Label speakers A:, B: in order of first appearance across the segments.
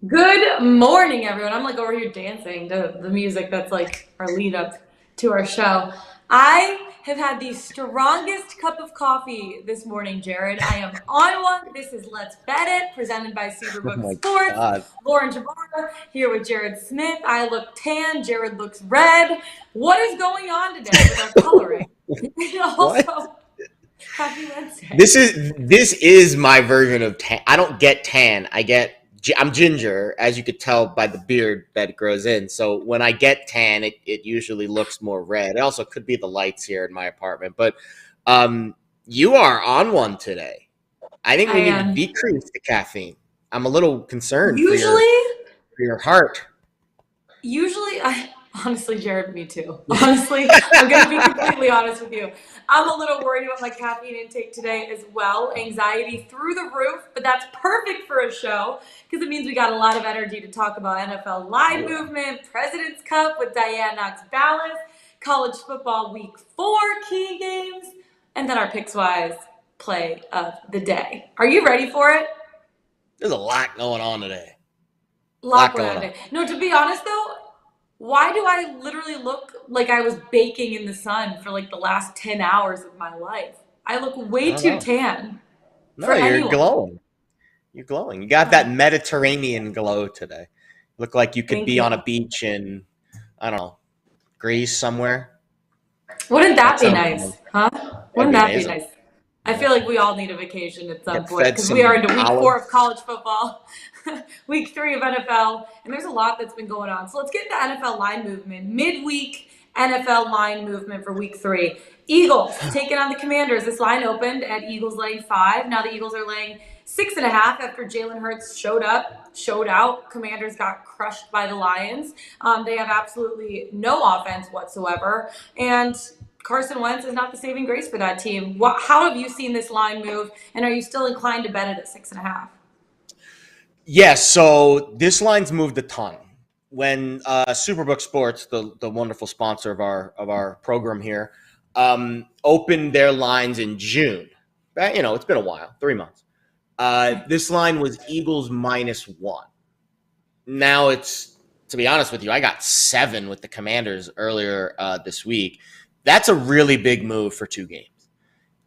A: Good morning, everyone. I'm like over here dancing to the music that's like our lead up to our show. I have had the strongest cup of coffee this morning, Jared. I am on one. This is Let's Bet It, presented by Superbook Sports.
B: God.
A: Lauren Jabara here with Jared Smith. I look tan. Jared looks red. What is going on today with our coloring? Also, happy Wednesday.
B: This is my version of tan. I don't get tan. I'm ginger, as you could tell by the beard that grows in. So when I get tan, it usually looks more red. It also could be the lights here in my apartment. But you are on one today. I think we need to decrease the caffeine. I'm a little concerned for your heart.
A: Usually, honestly, Jared, me too. Honestly, I'm going to be completely honest with you. I'm a little worried about my caffeine intake today as well. Anxiety through the roof, but that's perfect for a show because it means we got a lot of energy to talk about NFL line movement, President's Cup with Diane Knox Balas, college football week 4 key games, and then our Pickswise play of the day. Are you ready for it?
B: There's a lot going on today.
A: Lot going on today. No, to be honest though, why do I literally look like I was baking in the sun for like the last 10 hours of my life? I look way too tan.
B: No, you're glowing. You're glowing. You got that Mediterranean glow today. You look like you could be on a beach in, I don't know, Greece somewhere.
A: Wouldn't that be nice? Huh? Wouldn't that be nice? I feel like we all need a vacation at some point because we are into week 4 of college football, week 3 of NFL, and there's a lot that's been going on. So let's get into NFL line movement. Midweek NFL line movement for week 3. Eagles taking on the Commanders. This line opened at Eagles laying 5. Now the Eagles are laying 6.5 after Jalen Hurts showed out. Commanders got crushed by the Lions. They have absolutely no offense whatsoever. And Carson Wentz is not the saving grace for that team. How have you seen this line move, and are you still inclined to bet it at 6.5?
B: Yes, so this line's moved a ton. When Superbook Sports, the wonderful sponsor of our program here, opened their lines in June. It's been a while, 3 months. This line was Eagles -1. Now it's, to be honest with you, I got 7 with the Commanders earlier this week. That's a really big move for 2 games.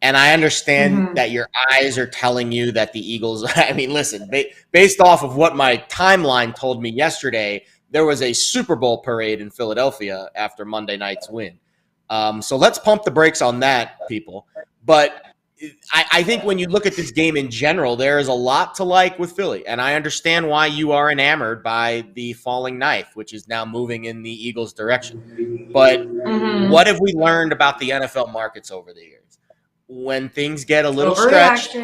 B: And I understand that your eyes are telling you that the Eagles, I mean, listen, based off of what my timeline told me yesterday, there was a Super Bowl parade in Philadelphia after Monday night's win. So let's pump the brakes on that, people. But I think when you look at this game in general, there is a lot to like with Philly. And I understand why you are enamored by the falling knife, which is now moving in the Eagles' direction. But what have we learned about the NFL markets over the years? When things get a little stretched,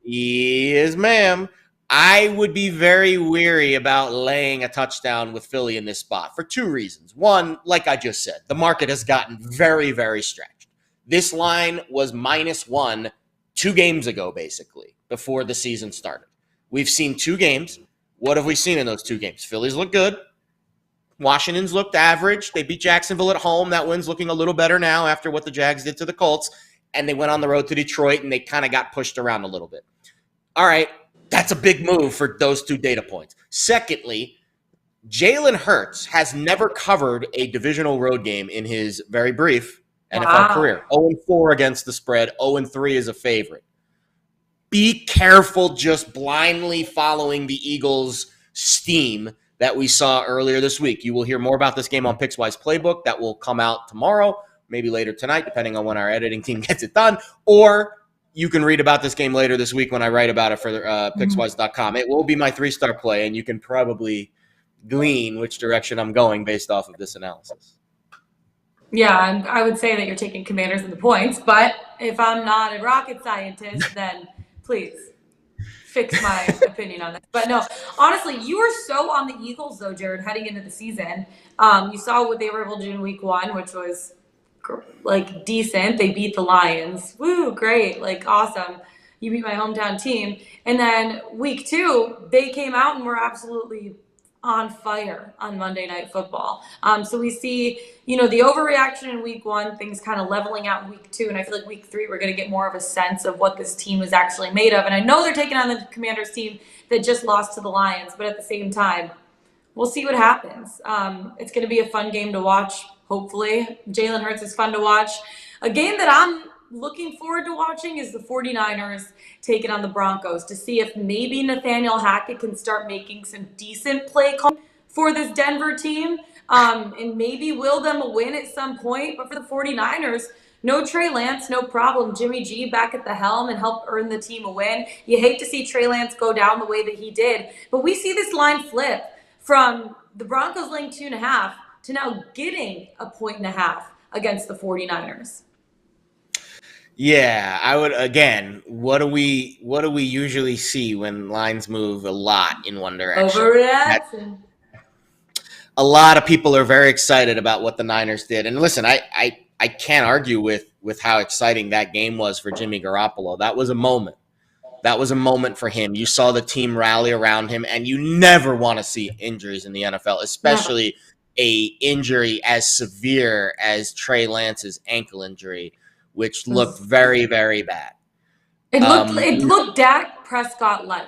B: yes, ma'am, I would be very weary about laying a touchdown with Philly in this spot for 2 reasons. One, like I just said, the market has gotten very, very stretched. This line was -1 2 games ago, basically, before the season started. We've seen 2 games. What have we seen in those 2 games? Philly's looked good. Washington's looked average. They beat Jacksonville at home. That win's looking a little better now after what the Jags did to the Colts. And they went on the road to Detroit, and they kind of got pushed around a little bit. All right, that's a big move for those 2 data points. Secondly, Jalen Hurts has never covered a divisional road game in his very brief NFL career. 0-4 against the spread, 0-3 as a favorite. Be careful just blindly following the Eagles' steam that we saw earlier this week. You will hear more about this game on Pickswise Playbook that will come out tomorrow, maybe later tonight, depending on when our editing team gets it done, or you can read about this game later this week when I write about it for Pickswise.com. It will be my 3-star play, and you can probably glean which direction I'm going based off of this analysis.
A: Yeah, I would say that you're taking Commanders in the points, but if I'm not a rocket scientist, then please fix my opinion on this. But no, honestly, you were so on the Eagles, though, Jared, heading into the season. You saw what they were able to do in week 1, which was like decent. They beat the Lions. Woo, great. Like, awesome. You beat my hometown team. And then week 2, they came out and were absolutely on fire on Monday Night Football. So we see, the overreaction in week 1, things kind of leveling out in week 2. And I feel like week 3, we're going to get more of a sense of what this team is actually made of. And I know they're taking on the Commanders team that just lost to the Lions, but at the same time, we'll see what happens. It's going to be a fun game to watch, hopefully. Jalen Hurts is fun to watch. A game that I'm looking forward to watching is the 49ers taking on the Broncos to see if maybe Nathaniel Hackett can start making some decent play calls for this Denver team, and maybe will them a win at some point. But for the 49ers, no Trey Lance, no problem. Jimmy G back at the helm and help earn the team a win. You hate to see Trey Lance go down the way that he did, but we see this line flip from the Broncos laying 2.5 to now getting 1.5 against the 49ers.
B: Yeah, I would, again, what do we usually see when lines move a lot in one direction?
A: Overreaction.
B: A lot of people are very excited about what the Niners did. And listen, I can't argue with how exciting that game was for Jimmy Garoppolo. That was a moment. That was a moment for him. You saw the team rally around him, and you never want to see injuries in the NFL, especially a injury as severe as Trey Lance's ankle injury, which looked very, very bad.
A: It looked Dak Prescott-like.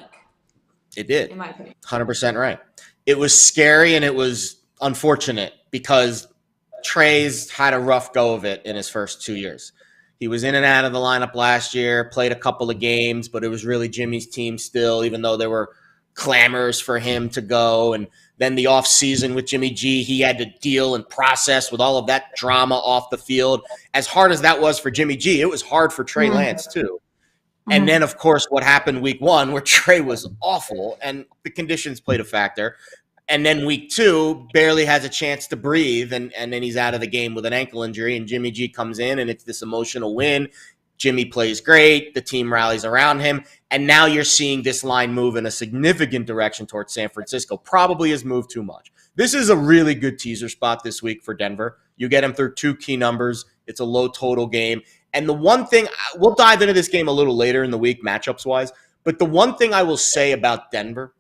B: It did.
A: In my opinion.
B: 100% right. It was scary and it was unfortunate because Trey's had a rough go of it in his first 2 years. He was in and out of the lineup last year, played a couple of games, but it was really Jimmy's team still, even though there were clamors for him to go. And then the offseason with Jimmy G, he had to deal and process with all of that drama off the field. As hard as that was for Jimmy G, it was hard for Trey Lance too. And then, of course, what happened week 1 where Trey was awful and the conditions played a factor. And then week 2 barely has a chance to breathe, and then he's out of the game with an ankle injury, and Jimmy G comes in, and it's this emotional win. Jimmy plays great. The team rallies around him. And now you're seeing this line move in a significant direction towards San Francisco. Probably has moved too much. This is a really good teaser spot this week for Denver. You get him through 2 key numbers. It's a low total game. And the one thing, we'll dive into this game a little later in the week, matchups-wise, but the one thing I will say about Denver,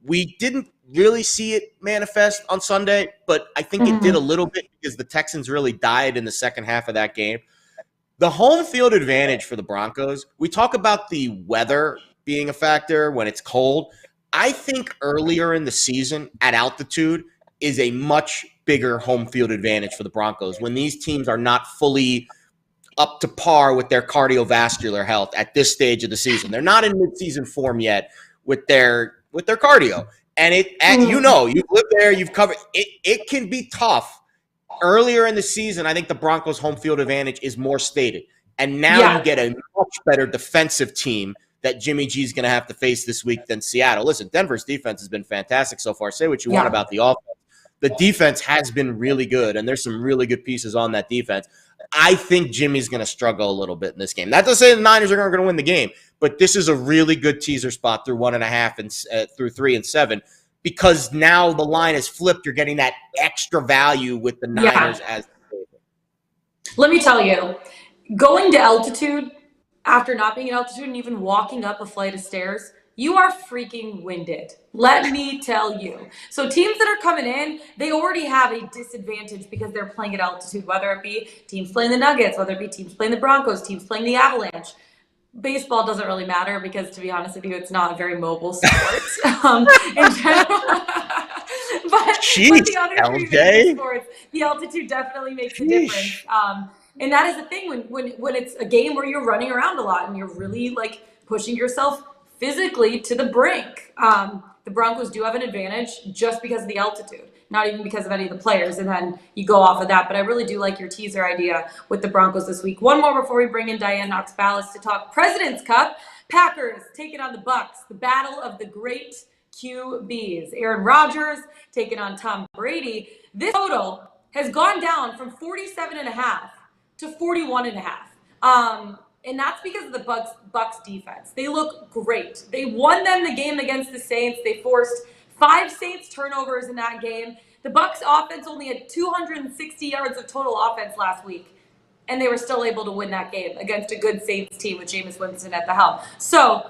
B: we didn't really see it manifest on Sunday, but I think it did a little bit because the Texans really died in the second half of that game. The home field advantage for the Broncos, we talk about the weather being a factor when it's cold. I think earlier in the season at altitude is a much bigger home field advantage for the Broncos when these teams are not fully up to par with their cardiovascular health at this stage of the season. They're not in midseason form yet with their cardio. And you've lived there, you've covered it. It can be tough. Earlier in the season, I think the Broncos' home field advantage is more stated. And now you get a much better defensive team that Jimmy G is going to have to face this week than Seattle. Listen, Denver's defense has been fantastic so far. Say what you want about the offense. The defense has been really good, and there's some really good pieces on that defense. I think Jimmy's going to struggle a little bit in this game. Not to say the Niners are going to win the game, but this is a really good teaser spot through 1.5 and through 3 and 7 because now the line is flipped. You're getting that extra value with the Niners as the favorite.
A: Let me tell you, going to altitude after not being at altitude and even walking up a flight of stairs, you are freaking winded. Let me tell you. So teams that are coming in, they already have a disadvantage because they're playing at altitude, whether it be teams playing the Nuggets, whether it be teams playing the Broncos, teams playing the Avalanche. Baseball doesn't really matter because, to be honest with you, it's not a very mobile sport in general. but the other three sports, the altitude definitely makes a difference. And that is the thing when it's a game where you're running around a lot and you're really like pushing yourself physically to the brink. the Broncos do have an advantage just because of the altitude, not even because of any of the players. And then you go off of that. But I really do like your teaser idea with the Broncos this week. One more before we bring in Diane Knox Balas to talk President's Cup. Packers taking on the Bucks, the battle of the great QBs. Aaron Rodgers taking on Tom Brady. This total has gone down from 47.5 to 41.5. And that's because of the Bucks defense. They look great. They won them the game against the Saints. They forced 5 Saints turnovers in that game. The Bucks offense only had 260 yards of total offense last week, and they were still able to win that game against a good Saints team with Jameis Winston at the helm. So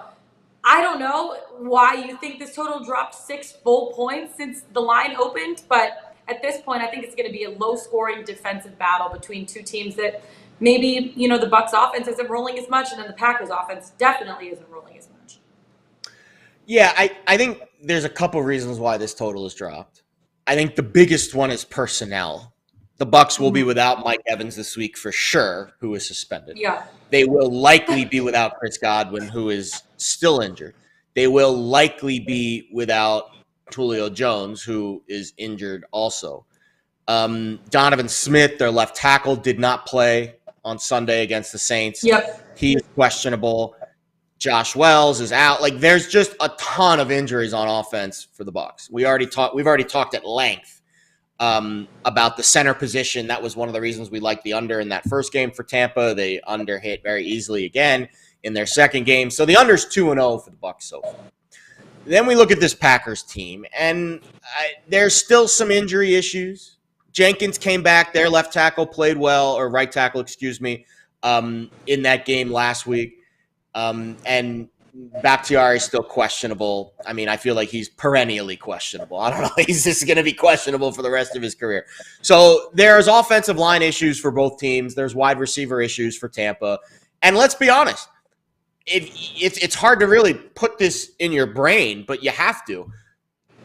A: I don't know why you think this total dropped 6 full points since the line opened, but at this point, I think it's going to be a low-scoring defensive battle between two teams that maybe, the Bucks offense isn't rolling as much, and then the Packers offense definitely isn't rolling as much.
B: Yeah, I think there's a couple reasons why this total is dropped. I think the biggest one is personnel. The Bucks will be without Mike Evans this week for sure, who is suspended.
A: Yeah.
B: They will likely be without Chris Godwin, who is still injured. They will likely be without Julio Jones, who is injured also. Donovan Smith, their left tackle, did not play on Sunday against the Saints.
A: Yep.
B: He's questionable. Josh Wells is out. Like, there's just a ton of injuries on offense for the Bucs. We've already talked at length about the center position. That was one of the reasons we liked the under in that first game for Tampa. They under hit very easily again in their second game. So the under's 2-0 for the Bucs so far. Then we look at this Packers team, and there's still some injury issues. Jenkins came back. Their left tackle played well, or right tackle, excuse me, in that game last week. And Bakhtiari is still questionable. I mean, I feel like he's perennially questionable. I don't know. He's just going to be questionable for the rest of his career. So there's offensive line issues for both teams. There's wide receiver issues for Tampa. And let's be honest, it's hard to really put this in your brain, but you have to.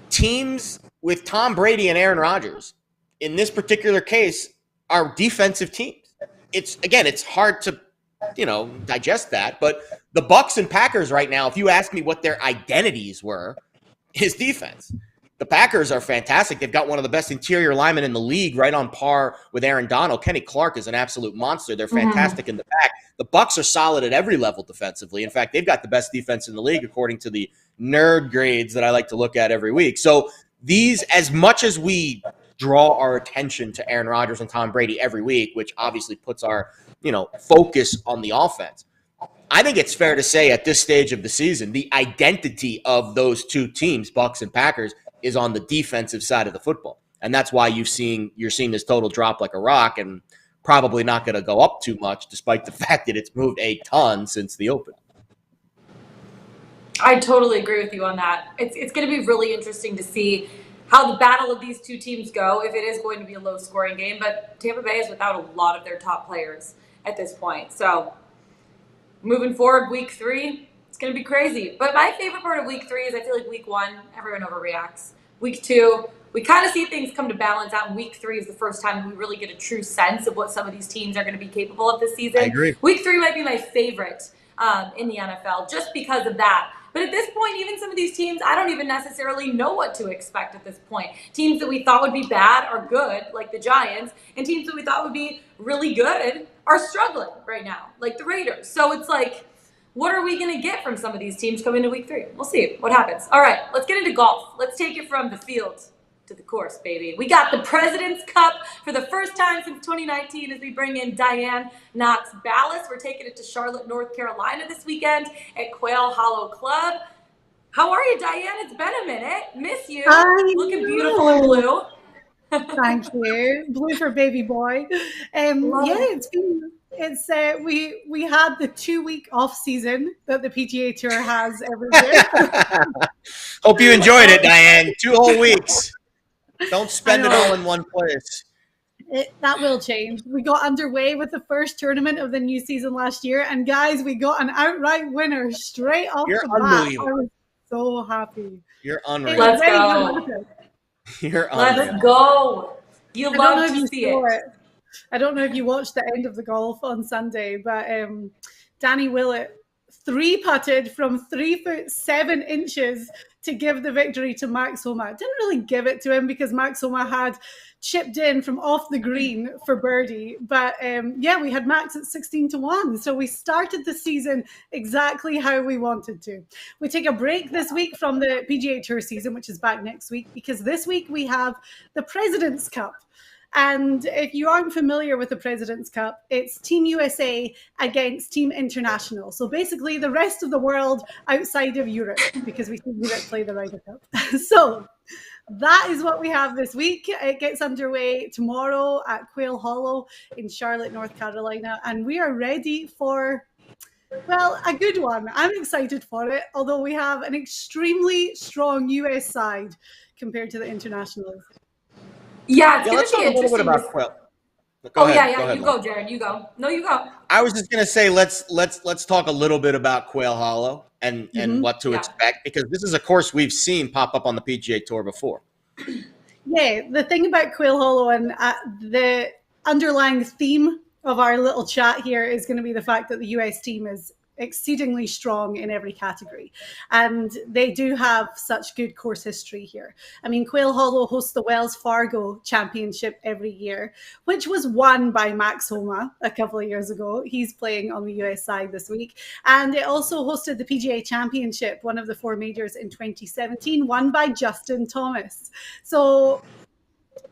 B: Teams with Tom Brady and Aaron Rodgers, in this particular case, are defensive teams. It's hard to digest that. But the Bucs and Packers right now, if you ask me what their identities were, is defense. The Packers are fantastic. They've got one of the best interior linemen in the league, right on par with Aaron Donald. Kenny Clark is an absolute monster. They're fantastic in the back. The Bucs are solid at every level defensively. In fact, they've got the best defense in the league, according to the nerd grades that I like to look at every week. So these, as much as we draw our attention to Aaron Rodgers and Tom Brady every week, which obviously puts our focus on the offense, I think it's fair to say at this stage of the season, the identity of those two teams, Bucs and Packers, is on the defensive side of the football. And that's why you're seeing this total drop like a rock, and probably not going to go up too much, despite the fact that it's moved a ton since the open.
A: I totally agree with you on that. It's going to be really interesting to see how the battle of these two teams go, if it is going to be a low-scoring game. But Tampa Bay is without a lot of their top players at this point. So moving forward, week 3, it's going to be crazy. But my favorite part of week 3 is I feel like week 1, everyone overreacts. Week 2, we kind of see things come to balance out. And week 3 is the first time we really get a true sense of what some of these teams are going to be capable of this season.
B: I agree.
A: Week 3 might be my favorite in the NFL just because of that. But at this point, even some of these teams, I don't even necessarily know what to expect at this point. Teams that we thought would be bad are good, like the Giants, and teams that we thought would be really good are struggling right now, like the Raiders. So it's like, what are we going to get from some of these teams coming into week 3? We'll see what happens. All right, let's get into golf. Let's take it from the field to the course, baby. We got the President's Cup for the first time since 2019 as we bring in Diane Knox Balas. We're taking it to Charlotte, North Carolina this weekend at Quail Hollow Club. How are you, Diane? It's been a minute. Miss you. Looking beautiful in blue.
C: Thank you. Blue for baby boy. We had the 2-week off season that the PGA Tour has every year.
B: Hope you enjoyed it, Diane. 2 whole weeks. Don't spend it all in one place.
C: That will change. We got underway with the first tournament of the new season last year, and guys, we got an outright winner straight off the bat. I was so happy.
B: You're unreal.
A: Let's go.
B: You're unreal.
A: Let's go. You love to see it.
C: I don't know if you watched the end of the golf on Sunday, but Danny Willett 3-putted from 3 foot 7 inches to give the victory to Max Homa. I didn't really give it to him because Max Homa had chipped in from off the green for birdie. But we had Max at 16-1. So we started the season exactly how we wanted to. We take a break this week from the PGA Tour season, which is back next week, because this week we have the President's Cup. And if you aren't familiar with the President's Cup, it's Team USA against Team International. So basically the rest of the world outside of Europe, because we see Europe play the Ryder Cup. So that is what we have this week. It gets underway tomorrow at Quail Hollow in Charlotte, North Carolina. And we are ready for, well, a good one. I'm excited for it, although we have an extremely strong US side compared to the internationals.
A: Yeah,
B: let's talk a little bit about Quail.
A: Go ahead, you go, Jared. You go. No, you go.
B: I was just gonna say let's talk a little bit about Quail Hollow and what to expect, because this is a course we've seen pop up on the PGA Tour before.
C: Yeah, the thing about Quail Hollow and the underlying theme of our little chat here is going to be the fact that the US team is exceedingly strong in every category. And they do have such good course history here. I mean, Quail Hollow hosts the Wells Fargo Championship every year, which was won by Max Homa a couple of years ago. He's playing on the US side this week. And it also hosted the PGA Championship, one of the 4 majors in 2017, won by Justin Thomas. So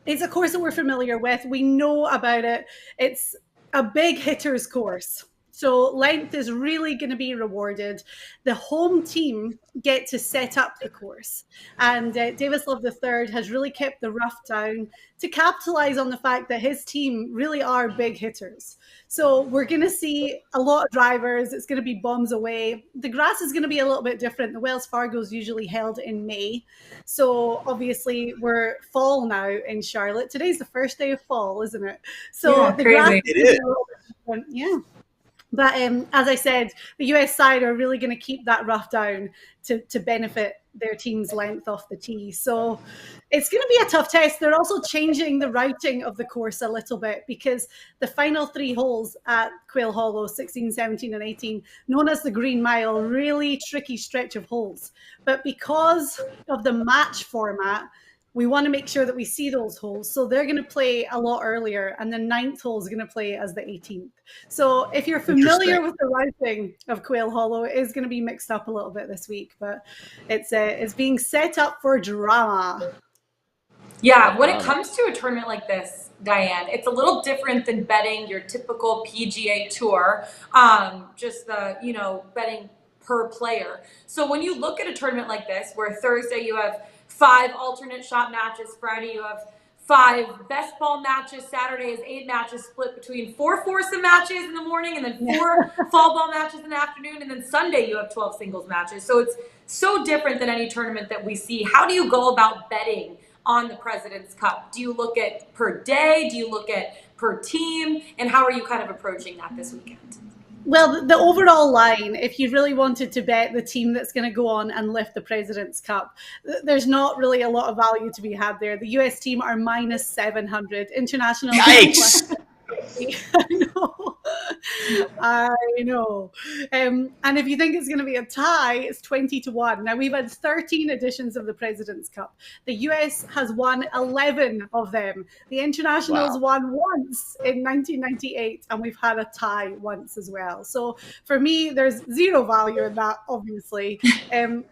C: it's a course that we're familiar with. We know about it. It's a big hitters course. So length is really going to be rewarded. The home team get to set up the course. And Davis Love III has really kept the rough down to capitalize on the fact that his team really are big hitters. So we're going to see a lot of drivers. It's going to be bombs away. The grass is going to be a little bit different. The Wells Fargo is usually held in May. So obviously we're fall now in Charlotte. Today's the first day of fall, isn't it? So the grass
B: it is.
C: a little bit different. Yeah. But as I said, the US side are really going to keep that rough down to benefit their team's length off the tee. So it's going to be a tough test. They're also changing the routing of the course a little bit, because the final 3 holes at Quail Hollow, 16, 17, and 18, known as the Green Mile, really tricky stretch of holes. But because of the match format, we want to make sure that we see those holes. So they're going to play a lot earlier, and the 9th hole is going to play as the 18th. So if you're familiar with the routing of Quail Hollow, it is going to be mixed up a little bit this week, but it's being set up for drama.
A: Yeah, when it comes to a tournament like this, Diane, it's a little different than betting your typical PGA Tour, just the, betting per player. So when you look at a tournament like this, where Thursday you have 5 alternate shot matches, Friday you have 5 best ball matches, Saturday is 8 matches split between 4 foursome matches in the morning and then 4 fall ball matches in the afternoon, and then Sunday you have 12 singles matches. So it's so different than any tournament that we see. How do you go about betting on the President's Cup? Do you look at per day? Do you look at per team? And how are you kind of approaching that this weekend?
C: Well, the overall line, if you really wanted to bet the team that's going to go on and lift the President's Cup, there's not really a lot of value to be had there. The US team are minus 700. International.
B: Yikes!
C: I know. And if you think it's going to be a tie, it's 20-1. Now, we've had 13 editions of the President's Cup. The US has won 11 of them. The Internationals won once in 1998, and we've had a tie once as well. So for me, there's zero value in that, obviously. The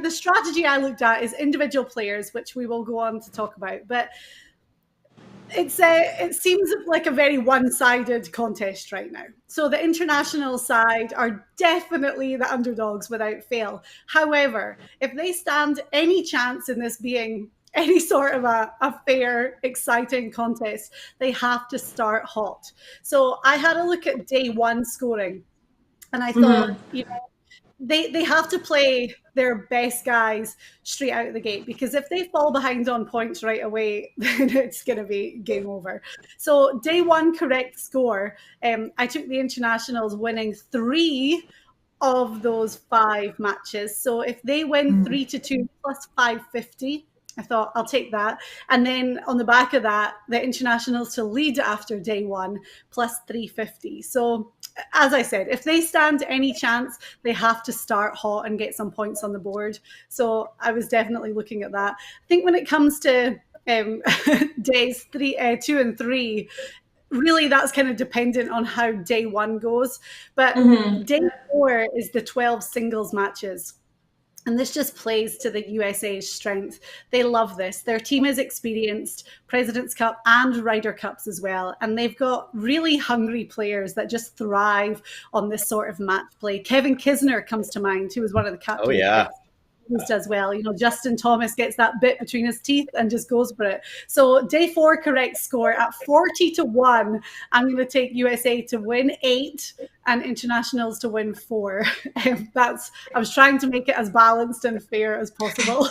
C: strategy I looked at is individual players, which we will go on to talk about. But it seems like a very one-sided contest right now. So the international side are definitely the underdogs without fail. However, if they stand any chance in this being any sort of a fair, exciting contest, they have to start hot. So I had a look at day 1 scoring, and I thought, they have to play their best guys straight out of the gate, because if they fall behind on points right away, then it's going to be game over. So day 1 correct score, I took the internationals winning 3 of those 5 matches. So if they win 3-2 plus 550, I thought I'll take that. And then on the back of that, the internationals to lead after day one, plus 350. So as I said, if they stand any chance, they have to start hot and get some points on the board. So I was definitely looking at that. I think when it comes to days 2 and 3, really that's kind of dependent on how day one goes. But day 4 is the 12 singles matches. And this just plays to the USA's strength. They love this. Their team is experienced, President's Cup and Ryder Cups as well. And they've got really hungry players that just thrive on this sort of match play. Kevin Kisner comes to mind, who was one of the captains.
B: Oh, yeah.
C: As well. Justin Thomas gets that bit between his teeth and just goes for it. So day 4 correct score at 40-1. I'm going to take USA to win 8 and internationals to win 4. I was trying to make it as balanced and fair as possible.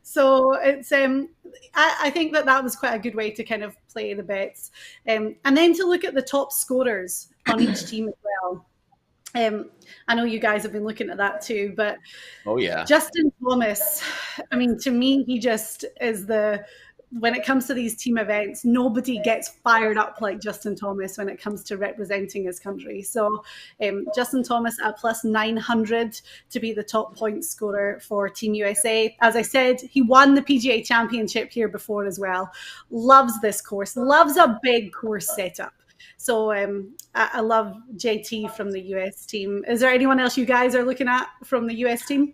C: So it's I think that was quite a good way to kind of play the bets, and then to look at the top scorers on each team as well. I know you guys have been looking at that too, but
B: oh yeah,
C: Justin Thomas, I mean, to me, he just is when it comes to these team events, nobody gets fired up like Justin Thomas when it comes to representing his country. So Justin Thomas at plus 900 to be the top point scorer for Team USA. As I said, he won the PGA Championship here before as well. Loves this course, loves a big course setup. So I love JT from the US team. Is there anyone else you guys are looking at from the US team?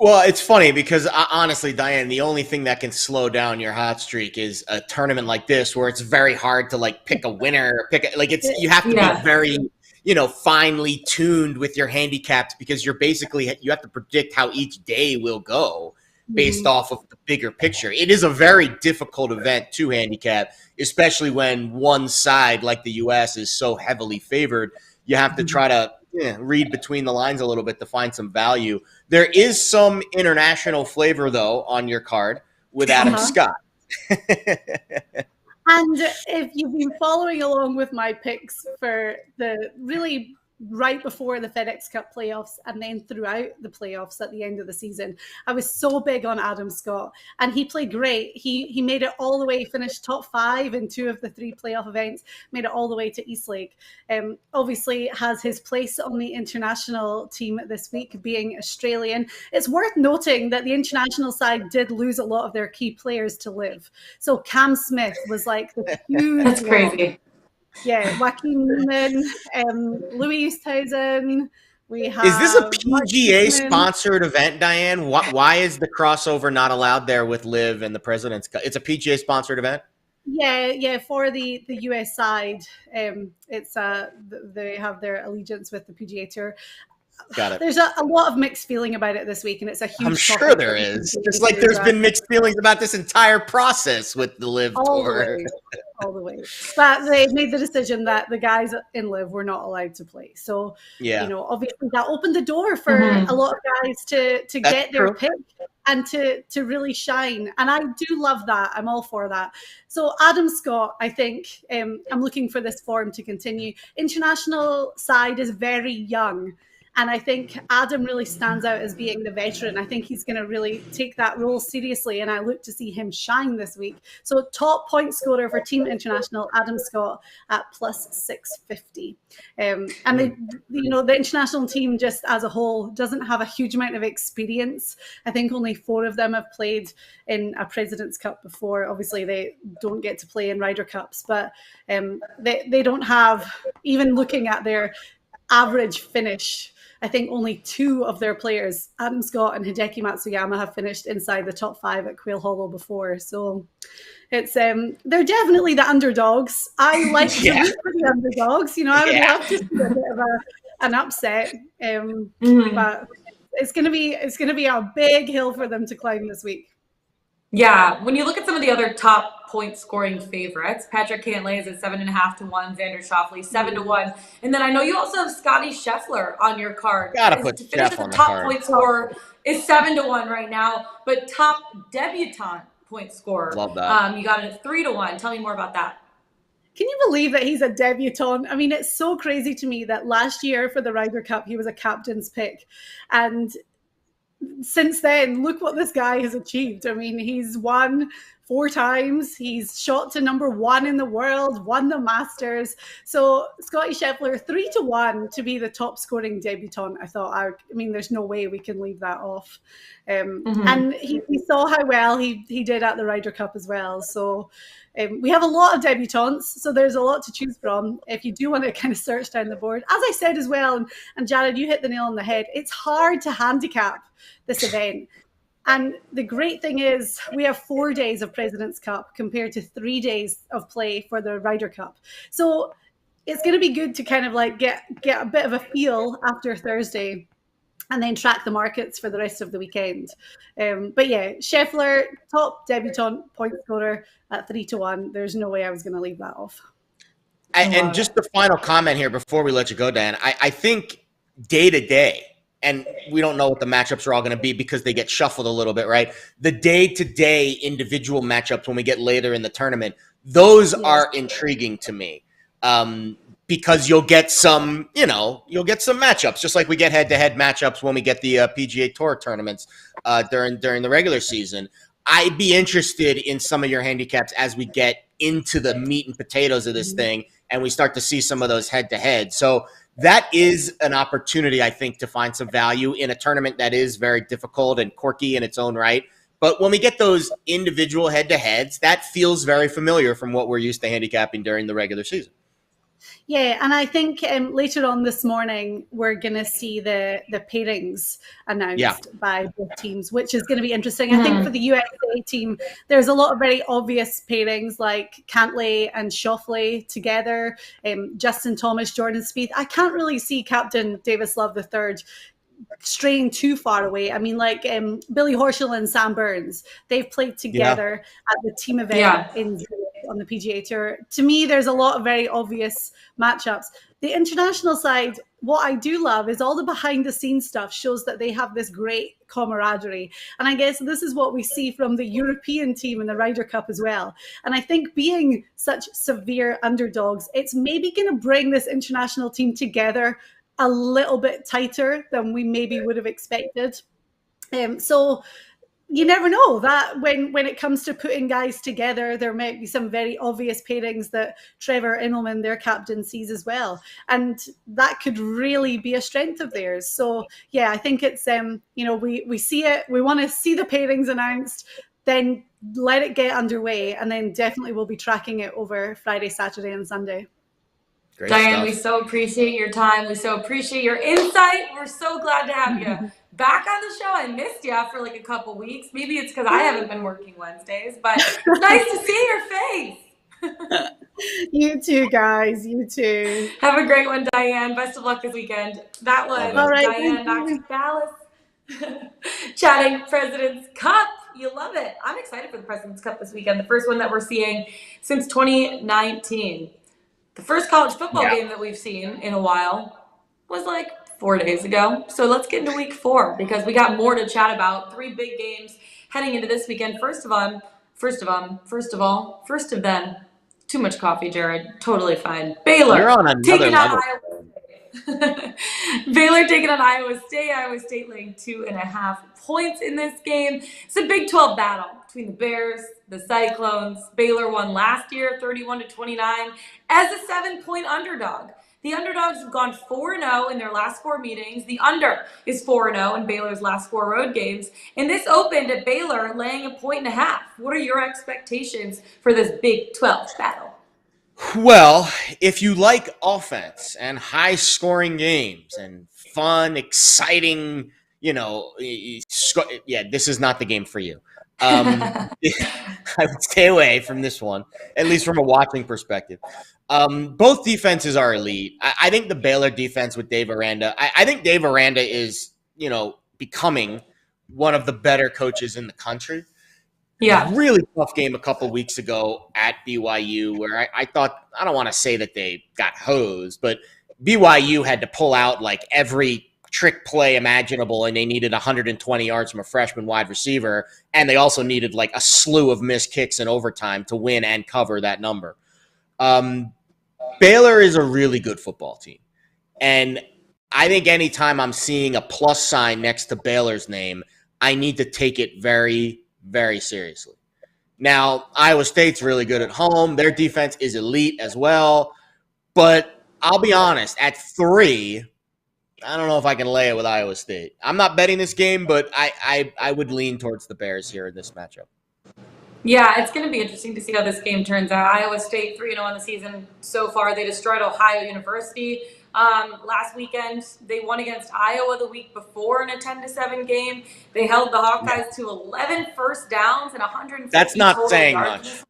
B: Well, it's funny because honestly, Diane, the only thing that can slow down your hot streak is a tournament like this, where it's very hard to like pick a winner, you have to be very, finely tuned with your handicaps, because you have to predict how each day will go based off of the bigger picture. It is a very difficult event to handicap, especially when one side like the US is so heavily favored. You have to try to read between the lines a little bit to find some value. There is some international flavor, though, on your card with Adam Scott.
C: And if you've been following along with my picks for the really right before the FedEx Cup playoffs and then throughout the playoffs at the end of the season, I was so big on Adam Scott, and he played great. He made it all the way, finished top 5 in 2 of the 3 playoff events, made it all the way to Eastlake. Obviously has his place on the international team this week, being Australian. It's worth noting that the international side did lose a lot of their key players to live. So Cam Smith was like the huge
A: That's crazy.
C: Yeah, Joaquin Newman, Louis Oosthuizen. We have.
B: Is this a PGA sponsored event, Diane? Why is the crossover not allowed there with Liv and the President's Cup? It's a PGA sponsored event.
C: Yeah. For the US side, it's they have their allegiance with the PGA Tour.
B: Got it.
C: There's a lot of mixed feeling about it this week, and it's a huge.
B: I'm sure there is. Just like there's been mixed feelings about this entire process with the Liv Tour.
C: All the way. But they made the decision that the guys in Liv were not allowed to play. So, obviously that opened the door for a lot of guys to get their pick and to really shine. And I do love that. I'm all for that. So Adam Scott, I think, I'm looking for this form to continue. International side is very young. And I think Adam really stands out as being the veteran. I think he's going to really take that role seriously, and I look to see him shine this week. So top point scorer for Team International, Adam Scott at plus 650. And the international team just as a whole doesn't have a huge amount of experience. I think only 4 of them have played in a President's Cup before. Obviously, they don't get to play in Ryder Cups, but they don't have, even looking at their average finish, I think only 2 of their players, Adam Scott and Hideki Matsuyama, have finished inside the top 5 at Quail Hollow before. So it's they're definitely the underdogs. I like to root for the underdogs. I would love to see a bit of an upset, but it's gonna be a big hill for them to climb this week.
A: Yeah, when you look at some of the other top point scoring favorites, Patrick Cantlay is at 7.5 to 1, Xander Schauffele 7 to 1, and then I know you also have Scotty Scheffler on your card.
B: Gotta put Scheffler on the
A: top
B: card.
A: Point scorer is 7 to 1 right now, but top debutante point scorer,
B: love that.
A: You got it at 3 to 1. Tell me more about that.
C: Can you believe that he's a debutante? I mean, it's so crazy to me that last year for the Ryder Cup he was a captain's pick, and since then, look what this guy has achieved. I mean, he's won 4 times. He's shot to number 1 in the world, won the Masters. So Scottie Scheffler, 3-1 to be the top scoring debutant. I mean, there's no way we can leave that off. And we saw how well he did at the Ryder Cup as well. So we have a lot of debutants, so there's a lot to choose from if you do want to kind of search down the board. As I said as well, and Jared, you hit the nail on the head, it's hard to handicap this event. And the great thing is we have 4 days of President's Cup compared to 3 days of play for the Ryder Cup. So it's going to be good to kind of like get a bit of a feel after Thursday and then track the markets for the rest of the weekend. But yeah, Scheffler, top debutant point scorer at 3-1. There's no way I was going to leave that off.
B: And just the final comment here before we let you go, Dan, I think day to day, and we don't know what the matchups are all going to be because they get shuffled a little bit, right? The day-to-day individual matchups when we get later in the tournament, those are intriguing to me because you'll get some matchups, just like we get head-to-head matchups when we get the PGA Tour tournaments during the regular season. I'd be interested in some of your handicaps as we get into the meat and potatoes of this thing and we start to see some of those head-to-head. So that is an opportunity, I think, to find some value in a tournament that is very difficult and quirky in its own right. But when we get those individual head-to-heads, that feels very familiar from what we're used to handicapping during the regular season.
C: Yeah, and I think later on this morning, we're going to see the pairings announced by both teams, which is going to be interesting. I think for the USA team, there's a lot of very obvious pairings like Cantlay and Schauffele together, Justin Thomas, Jordan Spieth. I can't really see Captain Davis Love III straying too far away. I mean, like Billy Horschel and Sam Burns, they've played together at the team event on the PGA Tour. To me, there's a lot of very obvious matchups. The international side, what I do love is all the behind the scenes stuff shows that they have this great camaraderie. And I guess this is what we see from the European team in the Ryder Cup as well. And I think being such severe underdogs, it's maybe going to bring this international team together a little bit tighter than we maybe would have expected. So you never know that when it comes to putting guys together, there might be some very obvious pairings that Trevor Immelman, their captain, sees as well. And that could really be a strength of theirs. So yeah, I think it's, we see it, we want to see the pairings announced, then let it get underway. And then definitely we'll be tracking it over Friday, Saturday and Sunday.
B: Great
A: Diane,
B: stuff.
A: we so appreciate your time. We so appreciate your insight. We're so glad to have you back on the show. I missed you for like a couple weeks. Maybe it's because I haven't been working Wednesdays, but it's nice to see your face.
C: You too, guys. You too.
A: Have a great one, Diane. Best of luck this weekend. That was Diane Knox Balas chatting President's Cup. You love it. I'm excited for the President's Cup this weekend. The first one that we're seeing since 2019. The first college football game that we've seen in a while was like 4 days ago. So let's get into week 4 because we got more to chat about. 3 big games heading into this weekend. First of them. Too much coffee, Jared. Totally fine. Baylor
B: You're on another level.
A: Baylor taking on Iowa State. Iowa State laying 2.5 points in this game. It's a Big 12 battle between the Bears, the Cyclones. Baylor won last year 31-29 as a 7-point underdog. The underdogs have gone 4-0 in their last 4 meetings. The under is 4-0 in Baylor's last 4 road games. And this opened at Baylor laying 1.5 points. What are your expectations for this Big 12 battle?
B: Well, if you like offense and high-scoring games and fun, exciting, this is not the game for you. I would stay away from this one, at least from a watching perspective. Both defenses are elite. I think the Baylor defense with Dave Aranda, I think Dave Aranda is, becoming one of the better coaches in the country.
A: Yeah.
B: Really tough game a couple weeks ago at BYU where I thought, I don't want to say that they got hosed, but BYU had to pull out like every trick play imaginable, and they needed 120 yards from a freshman wide receiver, and they also needed like a slew of missed kicks in overtime to win and cover that number. Baylor is a really good football team, and I think anytime I'm seeing a plus sign next to Baylor's name, I need to take it very, very seriously. Now, Iowa State's really good at home. Their defense is elite as well. But I'll be honest, at 3, I don't know if I can lay it with Iowa State. I'm not betting this game, but I would lean towards the Bears here in this matchup.
A: Yeah, it's going to be interesting to see how this game turns out. Iowa State 3-0 on the season so far. They destroyed Ohio University last weekend. They won against Iowa the week before in a 10-7 game. They held the Hawkeyes to 11 first downs and 150
B: That's not
A: total
B: saying
A: yards.
B: much.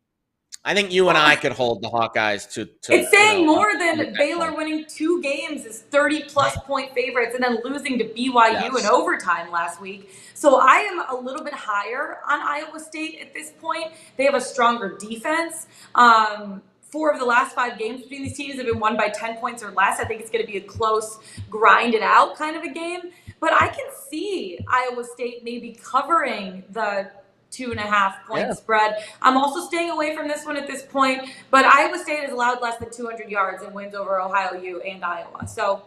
B: I think you and I could hold the Hawkeyes to
A: it's saying more than Baylor winning 2 games as 30-plus point favorites and then losing to BYU in overtime last week. So I am a little bit higher on Iowa State at this point. They have a stronger defense. 4 of the last 5 games between these teams have been won by 10 points or less. I think it's going to be a close, grind it out kind of a game. But I can see Iowa State maybe covering the 2.5 point spread. I'm also staying away from this one at this point, but Iowa State has allowed less than 200 yards in wins over Ohio U and Iowa. So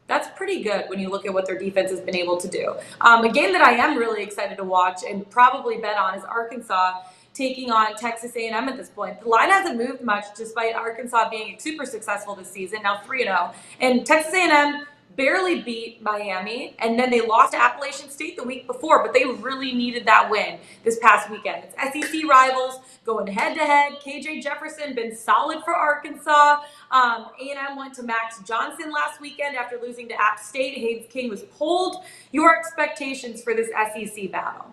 A: that's pretty good when you look at what their defense has been able to do. A game that I am really excited to watch and probably bet on is Arkansas taking on Texas A&M at this point. The line hasn't moved much despite Arkansas being super successful this season, now 3-0. And Texas A&M barely beat Miami, and then they lost to Appalachian State the week before, but they really needed that win this past weekend. It's SEC rivals going head-to-head. KJ Jefferson been solid for Arkansas. A&M went to Max Johnson last weekend after losing to App State. Haynes King was pulled. Your expectations for this SEC battle?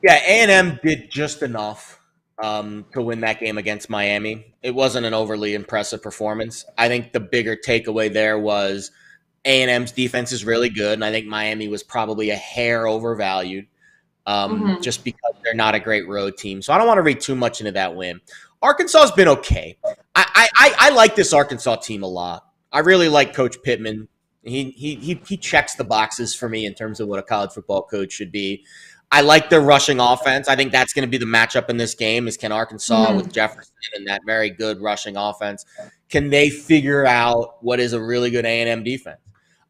B: Yeah, A&M did just enough to win that game against Miami. It wasn't an overly impressive performance. I think the bigger takeaway there was A&M's defense is really good, and I think Miami was probably a hair overvalued just because they're not a great road team. So I don't want to read too much into that win. Arkansas has been okay. I like this Arkansas team a lot. I really like Coach Pittman. He checks the boxes for me in terms of what a college football coach should be. I like their rushing offense. I think that's going to be the matchup in this game is can Arkansas with Jefferson and that very good rushing offense, can they figure out what is a really good A&M defense?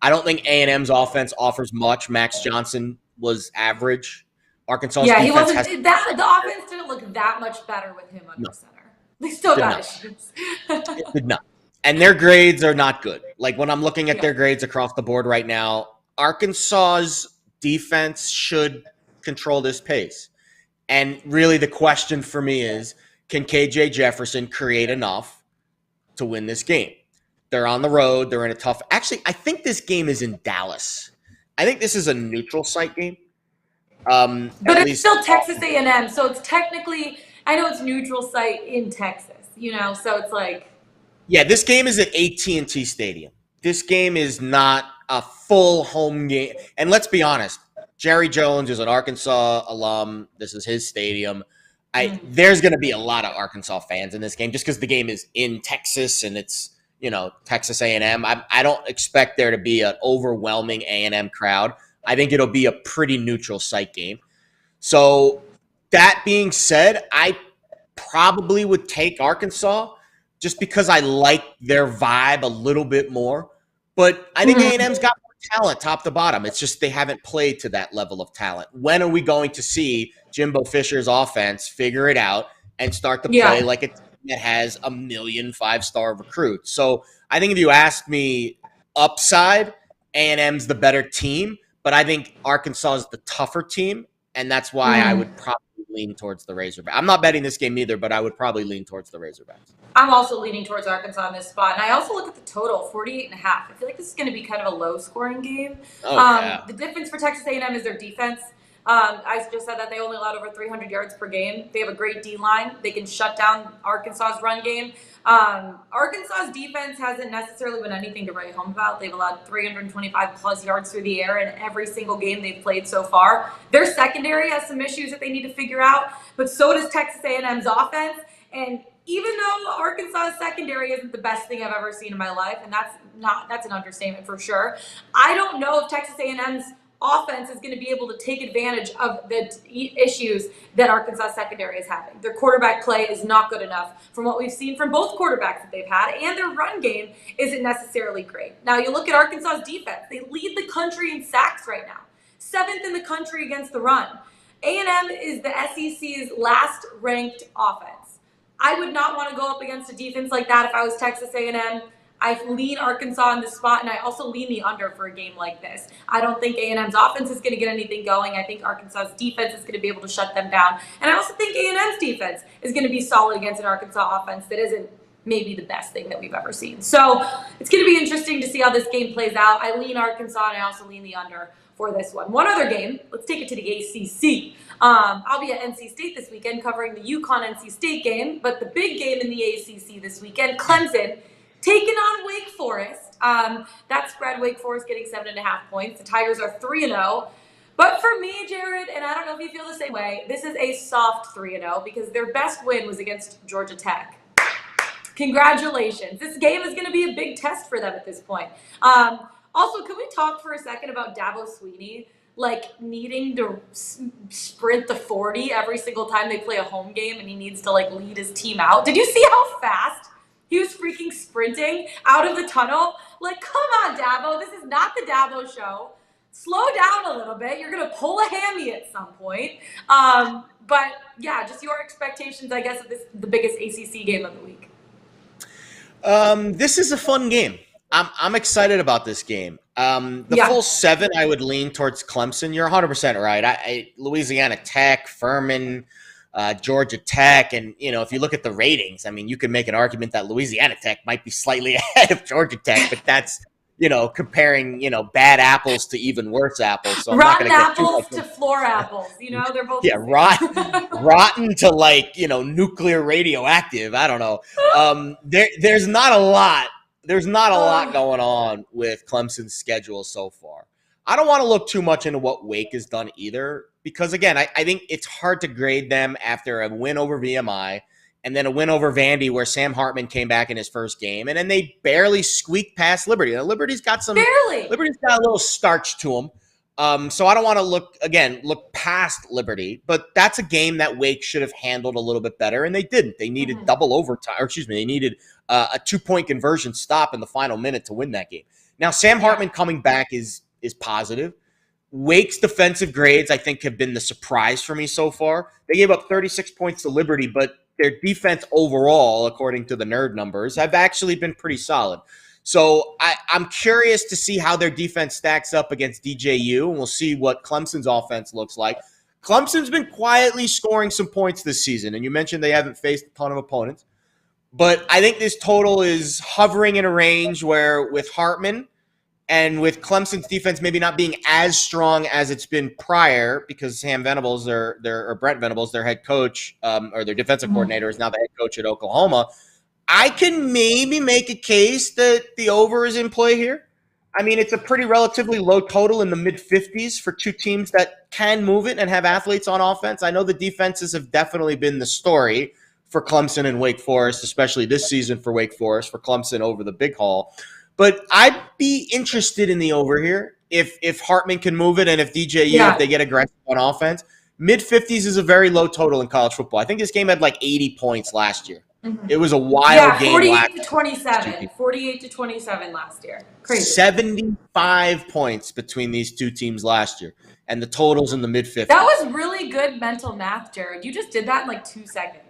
B: I don't think A&M's offense offers much. Max Johnson was average. Arkansas's
A: he wasn't. The offense didn't look that much better with him under center. They still got issues.
B: It did not. And their grades are not good. Like when I'm looking at their grades across the board right now, Arkansas's defense should control this pace. And really the question for me is, can KJ Jefferson create enough to win this game? They're on the road. They're in a tough – actually, I think this game is in Dallas. I think this is a neutral site game.
A: But it's still Texas A&M, so it's technically – I know it's neutral site in Texas, so it's like –
B: Yeah, this game is at AT&T Stadium. This game is not a full home game. And let's be honest, Jerry Jones is an Arkansas alum. This is his stadium. There's going to be a lot of Arkansas fans in this game just because the game is in Texas and it's, Texas A&M. I don't expect there to be an overwhelming A&M crowd. I think it'll be a pretty neutral site game. So that being said, I probably would take Arkansas just because I like their vibe a little bit more. But I think A&M's got more talent top to bottom. It's just they haven't played to that level of talent. When are we going to see Jimbo Fisher's offense figure it out and start to play like a team that has a million 5-star recruits? So I think if you ask me upside, A&M's the better team, but I think Arkansas is the tougher team, and that's why I would probably lean towards the Razorbacks. I'm not betting this game either, but I would probably lean towards the Razorbacks.
A: I'm also leaning towards Arkansas in this spot. And I also look at the total, 48.5. I feel like this is going to be kind of a low-scoring game. The difference for Texas A&M is their defense. I just said that they only allowed over 300 yards per game. They have a great D-line. They can shut down Arkansas's run game. Arkansas's defense hasn't necessarily been anything to write home about. They've allowed 325-plus yards through the air in every single game they've played so far. Their secondary has some issues that they need to figure out, but so does Texas A&M's offense. And even though Arkansas's secondary isn't the best thing I've ever seen in my life, and that's an understatement for sure, I don't know if Texas A&M's offense is going to be able to take advantage of the issues that Arkansas secondary is having. Their quarterback play is not good enough from what we've seen from both quarterbacks that they've had, and their run game isn't necessarily great. Now, you look at Arkansas's defense. They lead the country in sacks right now. 7th in the country against the run. A&M is the SEC's last ranked offense. I would not want to go up against a defense like that if I was Texas A&M. I lean Arkansas in this spot, and I also lean the under for a game like this. I don't think A&M's offense is going to get anything going. I think Arkansas's defense is going to be able to shut them down. And I also think A&M's defense is going to be solid against an Arkansas offense that isn't maybe the best thing that we've ever seen. So it's going to be interesting to see how this game plays out. I lean Arkansas, and I also lean the under for this one. One other game, let's take it to the ACC. I'll be at NC State this weekend covering the UConn-NC State game, but the big game in the ACC this weekend, Clemson, taking on Wake Forest. That spread, Wake Forest getting 7.5 points. The Tigers are 3-0. But for me, Jared, and I don't know if you feel the same way, this is a soft 3-0 because their best win was against Georgia Tech. Congratulations. This game is going to be a big test for them at this point. Also, can we talk for a second about Dabo Swinney, like needing to sprint the 40 every single time they play a home game and he needs to like lead his team out? Did you see how fast he was freaking sprinting out of the tunnel? Like, come on, Dabo. This is not the Dabo show. Slow down a little bit. You're going to pull a hammy at some point. But, yeah, just your expectations, I guess, of the biggest ACC game of the week.
B: This is a fun game. I'm excited about this game. Full 7, I would lean towards Clemson. You're 100% right. Louisiana Tech, Furman, Georgia Tech, and if you look at the ratings, I mean, you could make an argument that Louisiana Tech might be slightly ahead of Georgia Tech, but that's comparing bad apples to even worse apples. So
A: rotten apples to floor apples. They're both
B: rotten to nuclear radioactive. I don't know. There's not a lot. There's not a lot going on with Clemson's schedule so far. I don't want to look too much into what Wake has done either, because, again, I think it's hard to grade them after a win over VMI and then a win over Vandy where Sam Hartman came back in his first game, and then they barely squeaked past Liberty. Now, Liberty's got a little starch to them. So I don't want to look past Liberty, but that's a game that Wake should have handled a little bit better, and they didn't. They needed double overtime, they needed a 2-point conversion stop in the final minute to win that game. Now, Sam Hartman coming back is positive. Wake's defensive grades, I think, have been the surprise for me so far. They gave up 36 points to Liberty, but their defense overall, according to the nerd numbers, have actually been pretty solid. So I'm curious to see how their defense stacks up against DJU, and we'll see what Clemson's offense looks like. Clemson's been quietly scoring some points this season, and you mentioned they haven't faced a ton of opponents. But I think this total is hovering in a range where with Hartman and with Clemson's defense maybe not being as strong as it's been prior, because Sam Venables, or Brent Venables, their head coach, or their defensive coordinator, is now the head coach at Oklahoma, I can maybe make a case that the over is in play here. I mean, it's a pretty relatively low total in the mid-50s for two teams that can move it and have athletes on offense. I know the defenses have definitely been the story for Clemson and Wake Forest, especially this season for Wake Forest, for Clemson over the big haul. But I'd be interested in the over here if Hartman can move it and if DJU, if they get aggressive on offense. Mid-50s is a very low total in college football. I think this game had like 80 points last year. It was a wild game.
A: 48-27. 48-27 last year. Crazy.
B: 75 points between these two teams last year, and the total's in the mid-50s.
A: That was really good mental math, Jared. You just did that in like 2 seconds.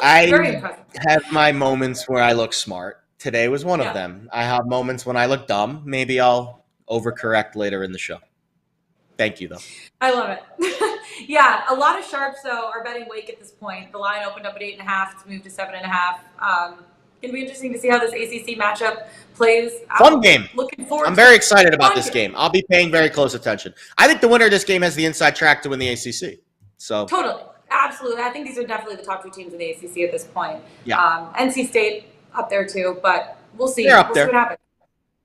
B: I have my moments where I look smart. Today was one of them. I have moments when I look dumb. Maybe I'll overcorrect later in the show. Thank you, though.
A: I love it. Yeah, a lot of sharps, though, are betting Wake at this point. The line opened up at 8.5. It's moved to 7.5. Going to be interesting to see how this ACC matchup plays.
B: Fun game.
A: Looking forward.
B: I'm very excited about this game. I'll be paying very close attention. I think the winner of this game has the inside track to win the ACC. So
A: totally. Absolutely. I think these are definitely the top 2 teams in the ACC at this point.
B: Yeah.
A: NC State up there, too, but we'll see.
B: They're up there.
A: See what happens.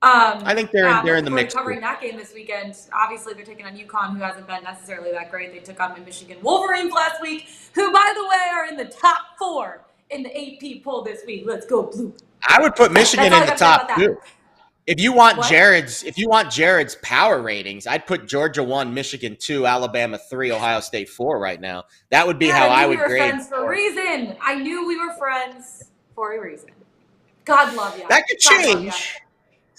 B: I think they're in the mix.
A: Covering that game this weekend, obviously they're taking on UConn, who hasn't been necessarily that great. They took on the Michigan Wolverines last week, who, by the way, are in the top 4 in the AP poll this week. Let's go blue.
B: I would put Michigan in the top 2. If you want Jared's power ratings, I'd put Georgia 1, Michigan 2, Alabama 3, Ohio State 4 right now. That would be how I would grade.
A: Friends for a reason. I knew we were friends for a reason. God love you.
B: That could change.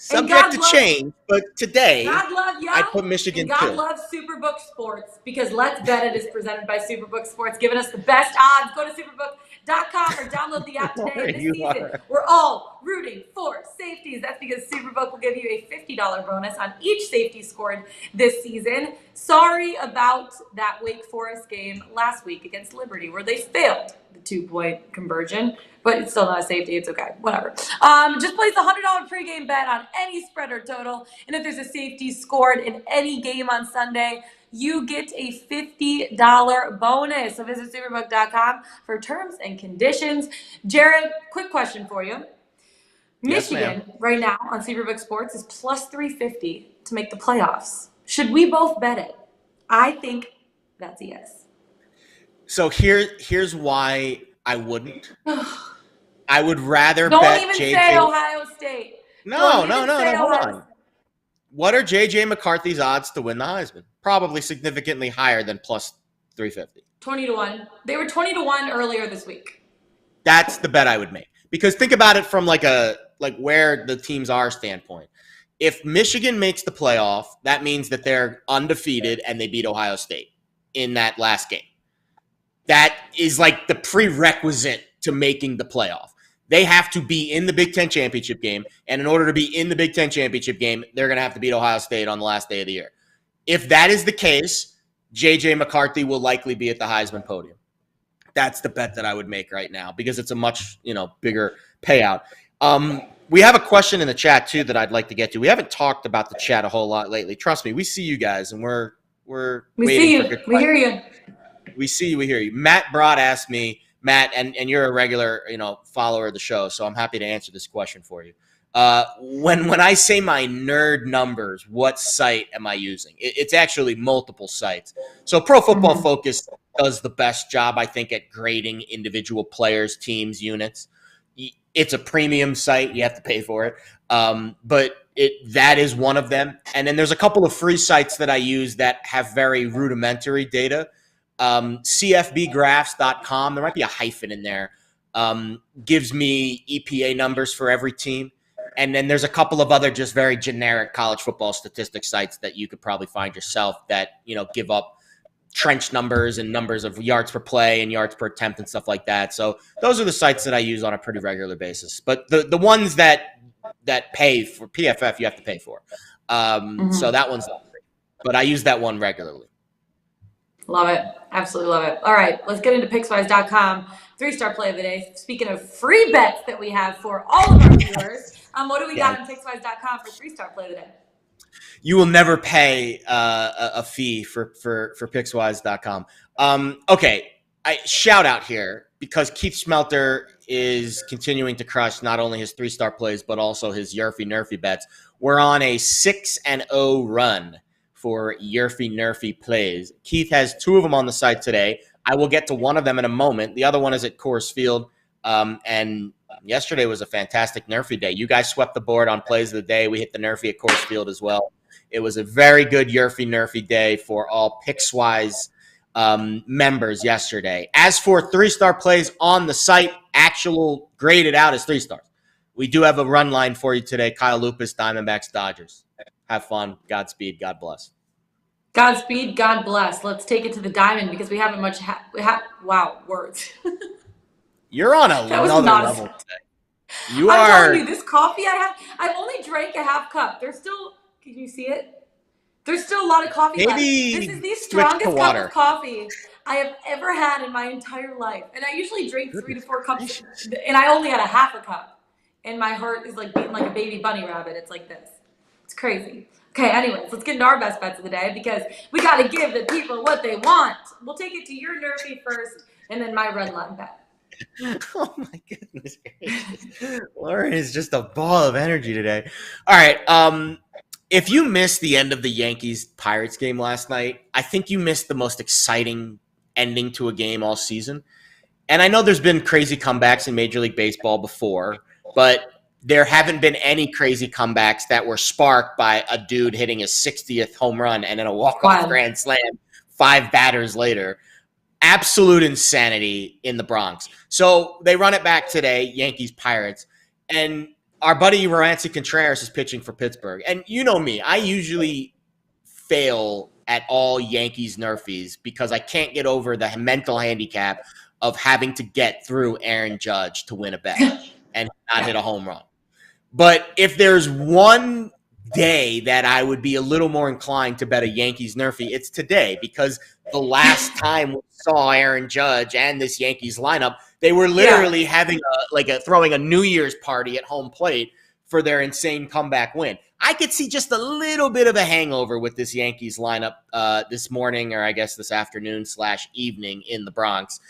B: Subject to change, but today
A: God love ya.
B: I put Michigan
A: and God
B: too.
A: loves Superbook Sports because Let's Bet It is presented by Superbook Sports, giving us the best odds. Go to superbook.com or download the app today. This season, we're all rooting for safeties. That's because Superbook will give you a $50 bonus on each safety scored this season. Sorry about that Wake Forest game last week against Liberty where they failed the 2-point conversion, but it's still not a safety. It's okay. Whatever. Just place a $100 pregame bet on any spread or total, and if there's a safety scored in any game on Sunday, you get a $50 bonus. So visit superbook.com for terms and conditions. Jared, quick question for you. Michigan right now on Superbook Sports is plus 350 to make the playoffs. Should we both bet it? I think that's a yes.
B: So here's why I wouldn't. I would rather
A: Don't
B: bet
A: even
B: JJ.
A: say Ohio State.
B: No, hold on. What are JJ McCarthy's odds to win the Heisman? Probably significantly higher than plus 350.
A: 20-1. They were 20-1 earlier this week.
B: That's the bet I would make. Because think about it from like where the teams are standpoint. If Michigan makes the playoff, that means that they're undefeated and they beat Ohio State in that last game. That is like the prerequisite to making the playoff. They have to be in the Big Ten championship game, and in order to be in the Big Ten championship game, they're going to have to beat Ohio State on the last day of the year. If that is the case, J.J. McCarthy will likely be at the Heisman podium. That's the bet that I would make right now because it's a much bigger payout. We have a question in the chat too that I'd like to get to. We haven't talked about the chat a whole lot lately. Trust me, we see you guys, and we're
A: we
B: waiting
A: see you.
B: for good
A: We hear you.
B: We see you. We hear you. Matt Broad asked me, Matt, and you're a regular, follower of the show, so I'm happy to answer this question for you. When I say my nerd numbers, what site am I using? It's actually multiple sites. So Pro Football Focus does the best job, I think, at grading individual players, teams, units. It's a premium site. You have to pay for it. But that is one of them. And then there's a couple of free sites that I use that have very rudimentary data. CFBgraphs.com, there might be a hyphen in there, gives me EPA numbers for every team. And then there's a couple of other just very generic college football statistics sites that you could probably find yourself that, give up trench numbers and numbers of yards per play and yards per attempt and stuff like that. So those are the sites that I use on a pretty regular basis. But the ones that pay for PFF, you have to pay for. So that one's not free. But I use that one regularly.
A: Love it. Absolutely love it. All right, let's get into Pickswise.com. 3-star play of the day. Speaking of free bets that we have for all of our viewers, what do we got on Pickswise.com for 3-star play of the day?
B: You will never pay a fee for Pickswise.com. Okay, shout out here because Keith Schmelter is continuing to crush not only his 3-star plays but also his Yerfy Nerfy bets. We're on a 6-0 run for Yerfy Nerfy plays. Keith has 2 of them on the site today. I will get to one of them in a moment. The other one is at Coors Field. And yesterday was a fantastic Nerfy day. You guys swept the board on plays of the day. We hit the Nerfy at Coors Field as well. It was a very good Yerfy Nerfy day for all Pickswise members yesterday. As for 3-star plays on the site, actual graded out as 3 stars. We do have a run line for you today. Kyle Lupus, Diamondbacks, Dodgers. Have fun. Godspeed. God bless.
A: Godspeed. God bless. Let's take it to the diamond because we haven't much. Wow, words. You're
B: on another level today. I'm
A: telling you, this coffee I have, I've only drank a half cup. There's still, can you see it? There's still a lot of coffee left. This is the strongest cup of coffee I have ever had in my entire life. And I usually drink 3 to 4 cups, and I only had a half a cup. And my heart is like beating like a baby bunny rabbit. It's like this. It's crazy. Okay, anyways, let's get into our best bets of the day because we got to give the people what they want. We'll take it to your Nerfy first and then my red line bet.
B: Oh, my goodness. Lauren is just a ball of energy today. All right. If you missed the end of the Yankees-Pirates game last night, I think you missed the most exciting ending to a game all season. And I know there's been crazy comebacks in Major League Baseball before, but there haven't been any crazy comebacks that were sparked by a dude hitting his 60th home run and then a walk-off grand slam 5 batters later. Absolute insanity in the Bronx. So they run it back today, Yankees-Pirates. And our buddy Roansy Contreras is pitching for Pittsburgh. And you know me, I usually fail at all Yankees nerfies because I can't get over the mental handicap of having to get through Aaron Judge to win a bet and not hit a home run. But if there's one day that I would be a little more inclined to bet a Yankees nerfie, it's today, because the last time we saw Aaron Judge and this Yankees lineup, they were literally having throwing a New Year's party at home plate for their insane comeback win. I could see just a little bit of a hangover with this Yankees lineup this morning, or I guess this afternoon/evening in the Bronx.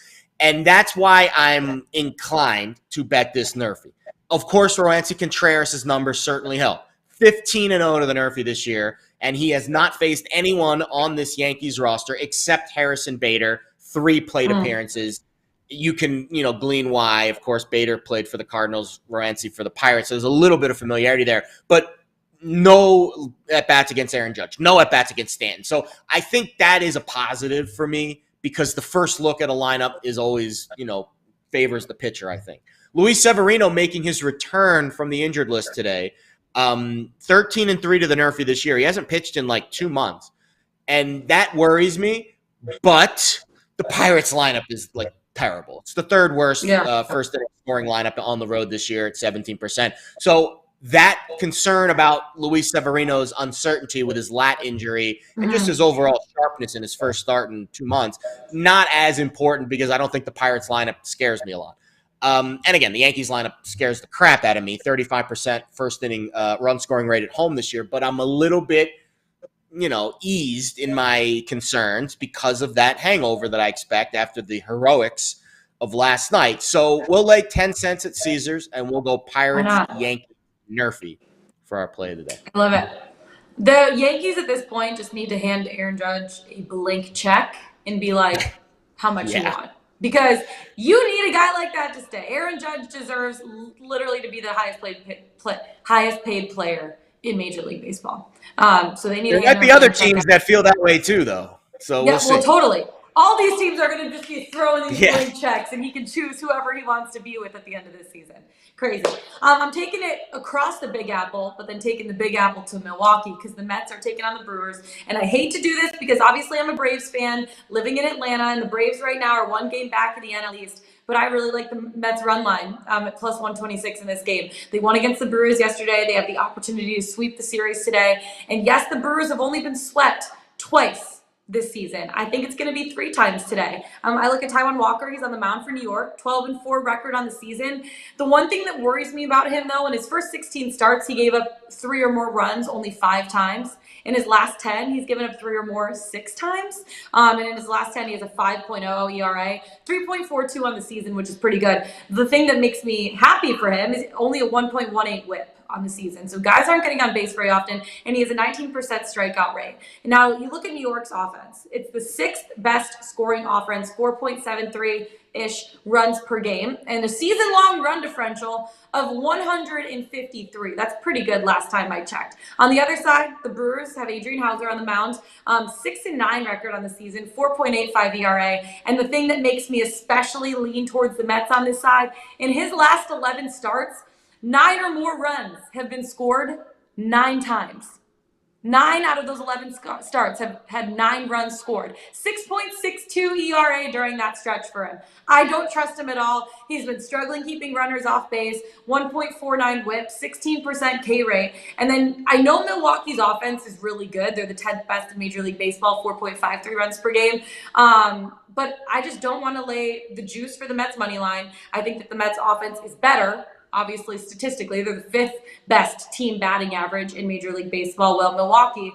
B: And that's why I'm inclined to bet this nerfie. Of course, Roansy Contreras' numbers certainly help. 15-0 to the nerfie this year, and he has not faced anyone on this Yankees roster except Harrison Bader, 3 plate appearances. You can, glean why. Of course, Bader played for the Cardinals, Roansy for the Pirates. So there's a little bit of familiarity there, but no at-bats against Aaron Judge, no at-bats against Stanton. So I think that is a positive for me, because the first look at a lineup is always, favors the pitcher, I think. Luis Severino making his return from the injured list today. 13-3 to the nerfie this year. He hasn't pitched in like 2 months, and that worries me. But the Pirates lineup is like terrible. It's the third worst first inning scoring lineup on the road this year at 17%. So that concern about Luis Severino's uncertainty with his lat injury and just his overall sharpness in his first start in 2 months, not as important, because I don't think the Pirates lineup scares me a lot. And again, the Yankees lineup scares the crap out of me. 35% first inning run scoring rate at home this year, but I'm a little bit, eased in my concerns because of that hangover that I expect after the heroics of last night. So we'll lay 10 cents at Caesars, and we'll go Pirates, Yankees, nerfie for our play of the day.
A: I love it. The Yankees at this point just need to hand Aaron Judge a blank check and be like, how much you want? Because you need a guy like that to stay. Aaron Judge deserves literally to be the highest paid player in Major League Baseball. So they need.
B: There might be other teams that feel that way too, though. So we'll see.
A: Well, totally. All these teams are going to just be throwing these blank checks, and he can choose whoever he wants to be with at the end of this season. Crazy. I'm taking it across the Big Apple, but then taking the Big Apple to Milwaukee, because the Mets are taking on the Brewers. And I hate to do this because obviously I'm a Braves fan living in Atlanta, and the Braves right now are 1 game back in the NL East. But I really like the Mets run line at plus 126 in this game. They won against the Brewers yesterday. They have the opportunity to sweep the series today. And yes, the Brewers have only been swept twice this season. I think it's going to be 3 times today. I look at Taijuan Walker. He's on the mound for New York, 12-4 record on the season. The one thing that worries me about him, though, in his first 16 starts, he gave up 3 or more runs only 5 times. In his last 10, he's given up 3 or more 6 times. And in his last 10, he has a 5.0 ERA, 3.42 on the season, which is pretty good. The thing that makes me happy for him is only a 1.18 whip on the season. So guys aren't getting on base very often, and he has a 19% strikeout rate. And now you look at New York's offense. It's the 6th best scoring offense, 4.73-ish runs per game, and a season-long run differential of 153. That's pretty good last time I checked. On the other side, the Brewers have Adrian Hauser on the mound, 6-9 record on the season, 4.85 ERA. And the thing that makes me especially lean towards the Mets on this side, in his last 11 starts, 9 or more runs have been scored 9 times. 9 out of those 11 starts have had 9 runs scored. 6.62 ERA during that stretch for him. I don't trust him at all. He's been struggling keeping runners off base. 1.49 whip, 16% K rate. And then I know Milwaukee's offense is really good. They're the 10th best in Major League Baseball, 4.53 runs per game. But I just don't want to lay the juice for the Mets money line. I think that the Mets offense is better. Obviously, statistically, they're the 5th best team batting average in Major League Baseball. Well, Milwaukee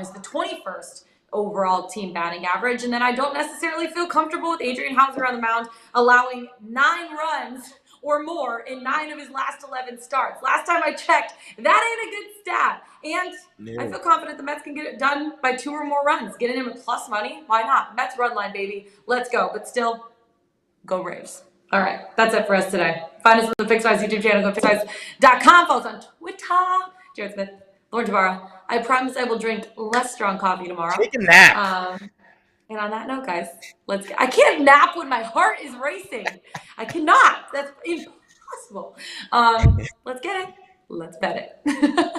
A: is the 21st overall team batting average. And then I don't necessarily feel comfortable with Adrian Hauser on the mound allowing 9 runs or more in 9 of his last 11 starts. Last time I checked, that ain't a good stat. And I feel confident the Mets can get it done by 2 or more runs. Getting him at plus money, why not? Mets run line, baby. Let's go. But still, go Braves. All right, that's it for us today. Find us on the Pickswise YouTube channel. Go Pickswise.com. Follow us on Twitter. Jared Smith, Lauren Jabara. I promise I will drink less strong coffee tomorrow.
B: Take a nap.
A: And on that note, guys, I can't nap when my heart is racing. I cannot. That's impossible. Let's get it. Let's bet it.